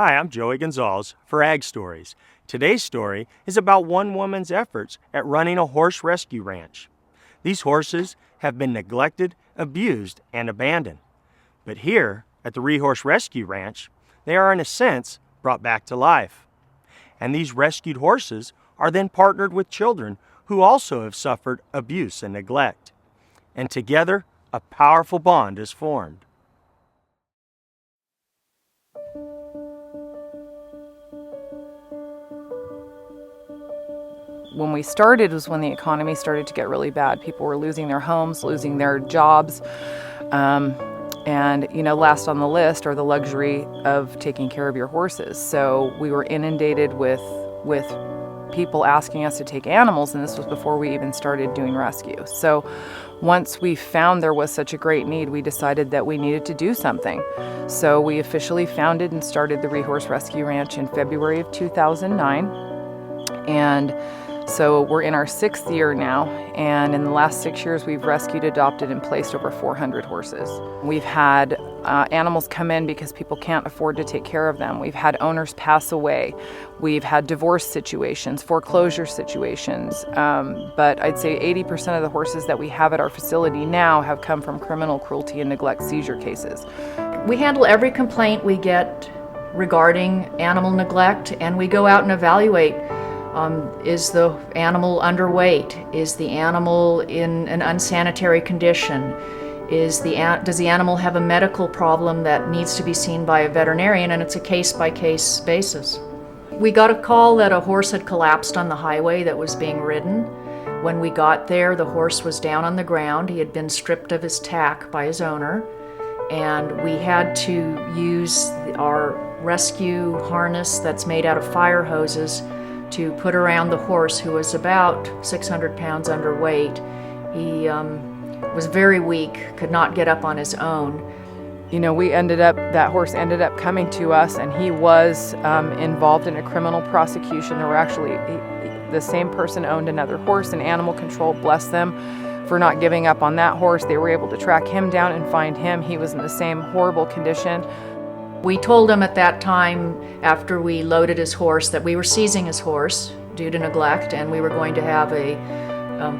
Hi, I'm Joey Gonzalez for AgStories. Today's story is about one woman's efforts at running a horse rescue ranch. These horses have been neglected, abused, and abandoned. But here, at the Horse Rescue Ranch, they are in a sense brought back to life. And these rescued horses are then partnered with children who also have suffered abuse and neglect. And together, a powerful bond is formed. When we started was when the economy started to get really bad. People were losing their homes, losing their jobs, and last on the list are the luxury of taking care of your horses. So we were inundated with people asking us to take animals, and this was before we even started doing rescue. So once we found there was such a great need, we decided that we needed to do something. So we officially founded and started the Horse Rescue Ranch in February of 2009. And so we're in our 6th year now, and in the last 6 years we've rescued, adopted, and placed over 400 horses. We've had animals come in because people can't afford to take care of them. We've had owners pass away. We've had divorce situations, foreclosure situations, but I'd say 80% of the horses that we have at our facility now have come from criminal cruelty and neglect seizure cases. We handle every complaint we get regarding animal neglect, and we go out and evaluate. Is the animal underweight? Is the animal in an unsanitary condition? Does the animal have a medical problem that needs to be seen by a veterinarian? And it's a case-by-case basis. We got a call that a horse had collapsed on the highway that was being ridden. When we got there, the horse was down on the ground. He had been stripped of his tack by his owner, and we had to use our rescue harness that's made out of fire hoses to put around the horse, who was about 600 pounds underweight. He was very weak, could not get up on his own. That horse ended up coming to us, and he was involved in a criminal prosecution. There were actually, the same person owned another horse, and animal control, bless them, for not giving up on that horse. They were able to track him down and find him. He was in the same horrible condition. We told him at that time, after we loaded his horse, that we were seizing his horse due to neglect, and we were going to have a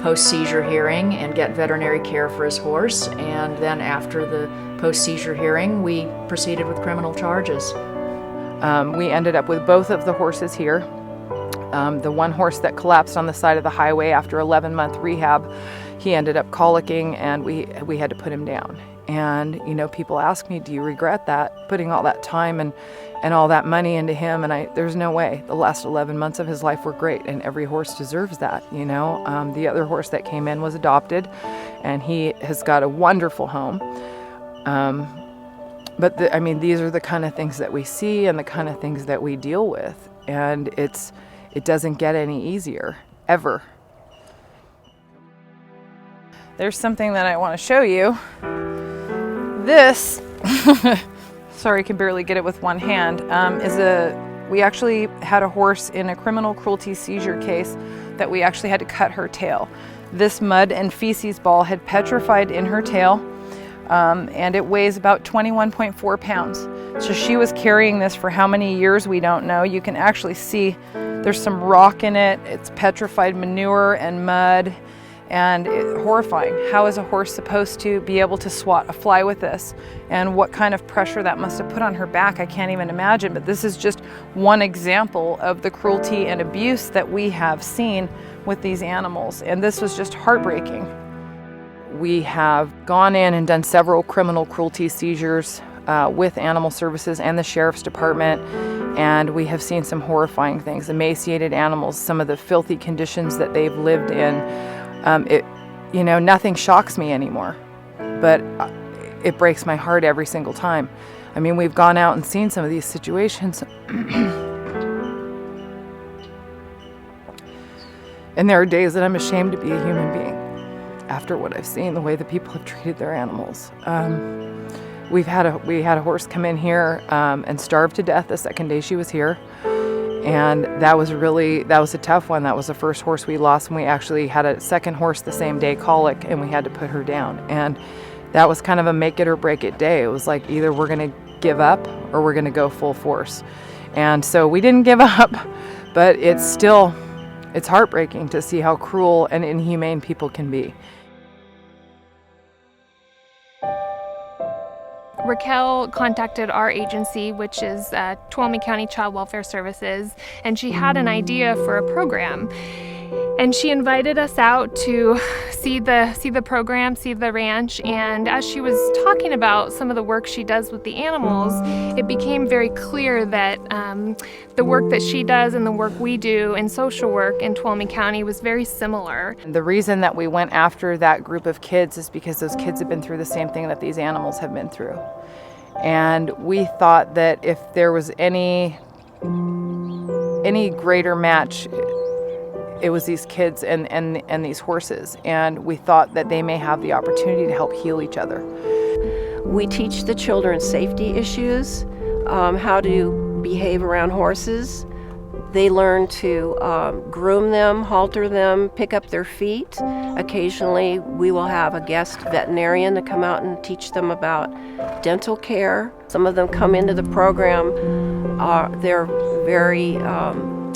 post-seizure hearing and get veterinary care for his horse. And then after the post-seizure hearing, we proceeded with criminal charges. We ended up with both of the horses here. The one horse that collapsed on the side of the highway after 11-month rehab, he ended up colicking, and we had to put him down. And people ask me, do you regret that, putting all that time and all that money into him? And there's no way. The last 11 months of his life were great, and every horse deserves that. The other horse that came in was adopted, and he has got a wonderful home. But these are the kind of things that we see and the kind of things that we deal with, and it doesn't get any easier, ever. There's something that I want to show you. This, sorry, I can barely get it with one hand, we actually had a horse in a criminal cruelty seizure case that we actually had to cut her tail. This mud and feces ball had petrified in her tail, and it weighs about 21.4 pounds. So she was carrying this for how many years, we don't know. You can actually see there's some rock in it. It's petrified manure and mud. And horrifying. How is a horse supposed to be able to swat a fly with this? And what kind of pressure that must have put on her back, I can't even imagine. But this is just one example of the cruelty and abuse that we have seen with these animals. And this was just heartbreaking. We have gone in and done several criminal cruelty seizures with Animal Services and the Sheriff's Department. And we have seen some horrifying things. Emaciated animals, some of the filthy conditions that they've lived in. Nothing shocks me anymore, but it breaks my heart every single time. We've gone out and seen some of these situations, and there are days that I'm ashamed to be a human being after what I've seen, the way that people have treated their animals. We had a horse come in here and starve to death the second day she was here. And that was a tough one. That was the first horse we lost, and we actually had a second horse the same day colic, and we had to put her down. And that was kind of a make it or break it day. It was like either we're going to give up or we're going to go full force. And so we didn't give up, but it's heartbreaking to see how cruel and inhumane people can be. Raquel contacted our agency, which is Tuolumne County Child Welfare Services, and she had an idea for a program. And she invited us out to see the program, see the ranch, and as she was talking about some of the work she does with the animals, it became very clear that the work that she does and the work we do in social work in Tuolumne County was very similar. The reason that we went after that group of kids is because those kids have been through the same thing that these animals have been through. And we thought that if there was any greater match, it was these kids and these horses, and we thought that they may have the opportunity to help heal each other. We teach the children safety issues, how to behave around horses. They learn to groom them, halter them, pick up their feet. Occasionally we will have a guest veterinarian to come out and teach them about dental care. Some of them come into the program, they're very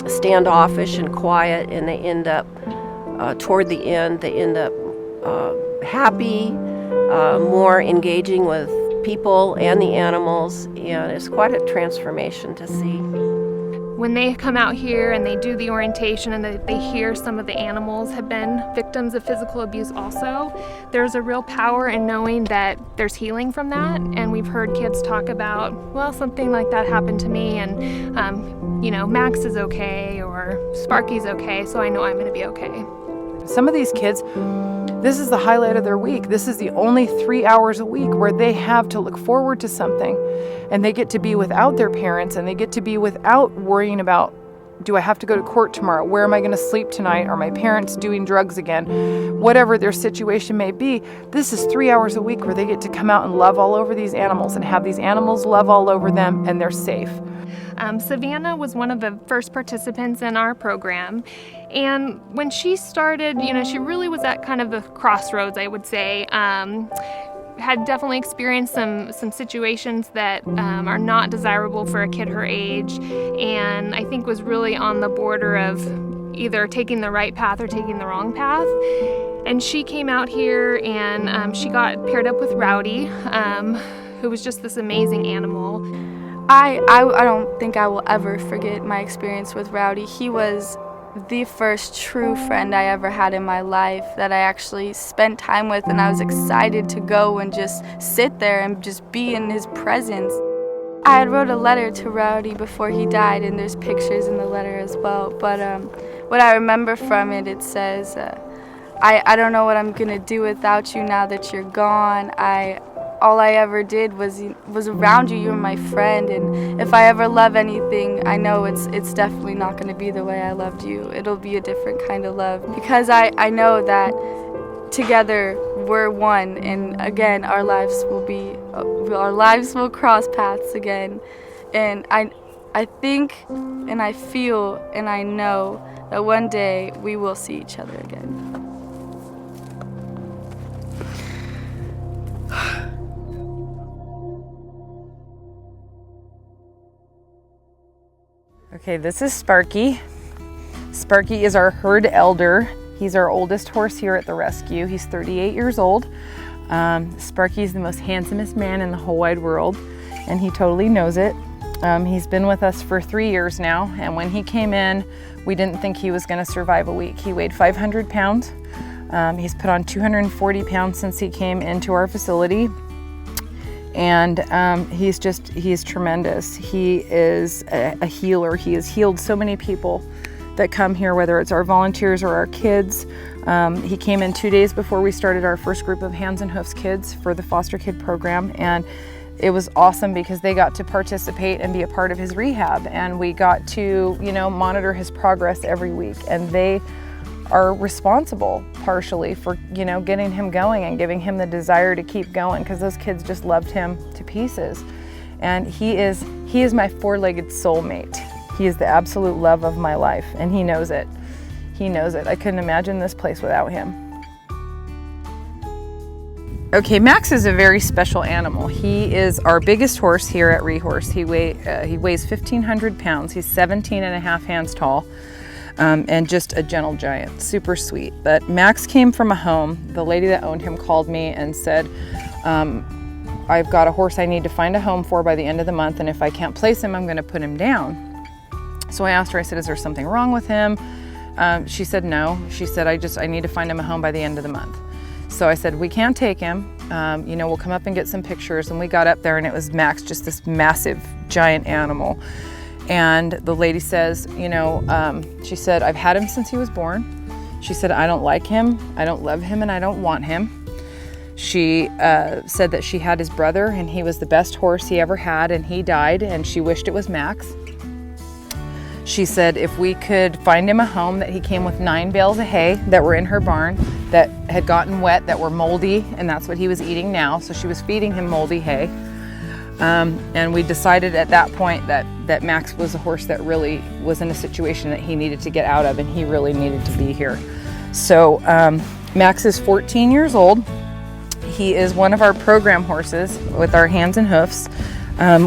standoffish and quiet, and they end up, toward the end, they end up happy, more engaging with people and the animals, and it's quite a transformation to see. When they come out here and they do the orientation and they hear some of the animals have been victims of physical abuse also, there's a real power in knowing that there's healing from that. And we've heard kids talk about, well, something like that happened to me, and Max is okay or Sparky's okay, so I know I'm gonna be okay. Some of these kids, this is the highlight of their week. This is the only 3 hours a week where they have to look forward to something, and they get to be without their parents, and they get to be without worrying about, do I have to go to court tomorrow? Where am I going to sleep tonight? Are my parents doing drugs again? Whatever their situation may be, this is 3 hours a week where they get to come out and love all over these animals and have these animals love all over them, and they're safe. Savannah was one of the first participants in our program, and when she started, she really was at kind of the crossroads, I would say. Had definitely experienced some situations that are not desirable for a kid her age, and I think was really on the border of either taking the right path or taking the wrong path. And she came out here and she got paired up with Rowdy, who was just this amazing animal. I don't think I will ever forget my experience with Rowdy. He was the first true friend I ever had in my life that I actually spent time with, and I was excited to go and just sit there and just be in his presence. I had wrote a letter to Rowdy before he died, and there's pictures in the letter as well, but what I remember from it, it says, I don't know what I'm gonna do without you now that you're gone. All I ever did was around you. You were my friend, and if I ever love anything, I know it's definitely not going to be the way I loved you. It'll be a different kind of love, because I know that together we're one, and again our lives will cross paths again, and I think and I feel and I know that one day we will see each other again. Okay, this is Sparky. Sparky is our herd elder. He's our oldest horse here at the rescue. He's 38 years old. Sparky is the most handsomest man in the whole wide world, and he totally knows it. He's been with us for 3 years now, and when he came in, we didn't think he was going to survive a week. He weighed 500 pounds. He's put on 240 pounds since he came into our facility. And he's tremendous. He is a healer. He has healed so many people that come here, whether it's our volunteers or our kids. He came in 2 days before we started our first group of Hands and Hoofs kids for the foster kid program, and it was awesome because they got to participate and be a part of his rehab, and we got to monitor his progress every week, and they are responsible partially for getting him going and giving him the desire to keep going, because those kids just loved him to pieces. And he is my four-legged soulmate. He is the absolute love of my life, and he knows it. He knows it. I couldn't imagine this place without him. Okay, Max is a very special animal. He is our biggest horse here at Rehorse. He weighs 1,500 pounds. He's 17 and a half hands tall, and just a gentle giant, super sweet. But Max came from a home. The lady that owned him called me and said, I've got a horse I need to find a home for by the end of the month, and if I can't place him, I'm gonna put him down. So I asked her, I said, is there something wrong with him? She said no. She said, I need to find him a home by the end of the month. So I said, we can't take him. We'll come up and get some pictures. And we got up there and it was Max, just this massive, giant animal. And the lady says, she said, I've had him since he was born. She said, I don't like him, I don't love him, and I don't want him. She said that she had his brother and he was the best horse he ever had and he died and she wished it was Max. She said if we could find him a home, that he came with 9 bales of hay that were in her barn that had gotten wet, that were moldy, and that's what he was eating now. So she was feeding him moldy hay. And we decided at that point that Max was a horse that really was in a situation that he needed to get out of, and he really needed to be here. So Max is 14 years old. He is one of our program horses with our hands and hoofs.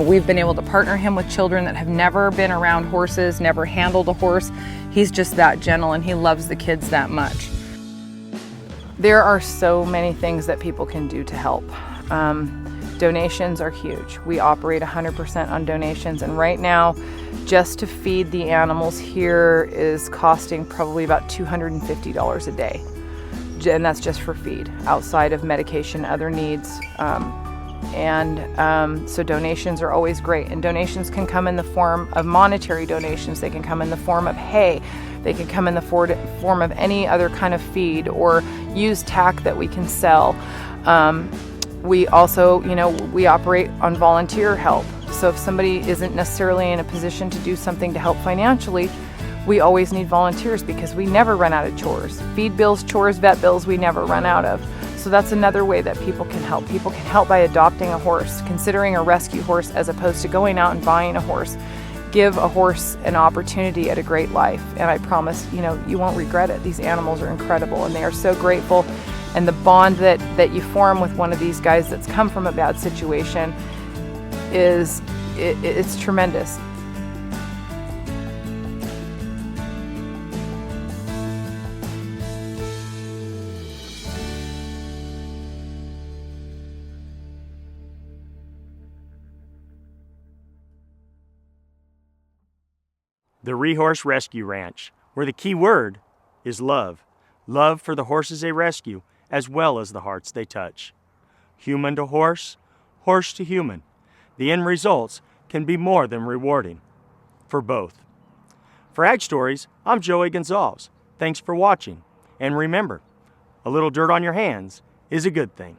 We've been able to partner him with children that have never been around horses, never handled a horse. He's just that gentle and he loves the kids that much. There are so many things that people can do to help. Donations are huge. We operate 100% on donations, and right now, just to feed the animals here is costing probably about $250 a day. And that's just for feed, outside of medication, other needs. So donations are always great, and donations can come in the form of monetary donations. They can come in the form of hay. They can come in the form of any other kind of feed or used tack that we can sell. We also, we operate on volunteer help. So if somebody isn't necessarily in a position to do something to help financially, we always need volunteers because we never run out of chores. Feed bills, chores, vet bills, we never run out of. So that's another way that people can help. People can help by adopting a horse, considering a rescue horse as opposed to going out and buying a horse. Give a horse an opportunity at a great life, and I promise, you won't regret it. These animals are incredible, and they are so grateful. And the bond that you form with one of these guys that's come from a bad situation it's tremendous. The Rehorse Rescue Ranch, where the key word is love. Love for the horses they rescue, as well as the hearts they touch. Human to horse, horse to human. The end results can be more than rewarding for both. For AgStories, I'm Joey Gonzalez. Thanks for watching. And remember, a little dirt on your hands is a good thing.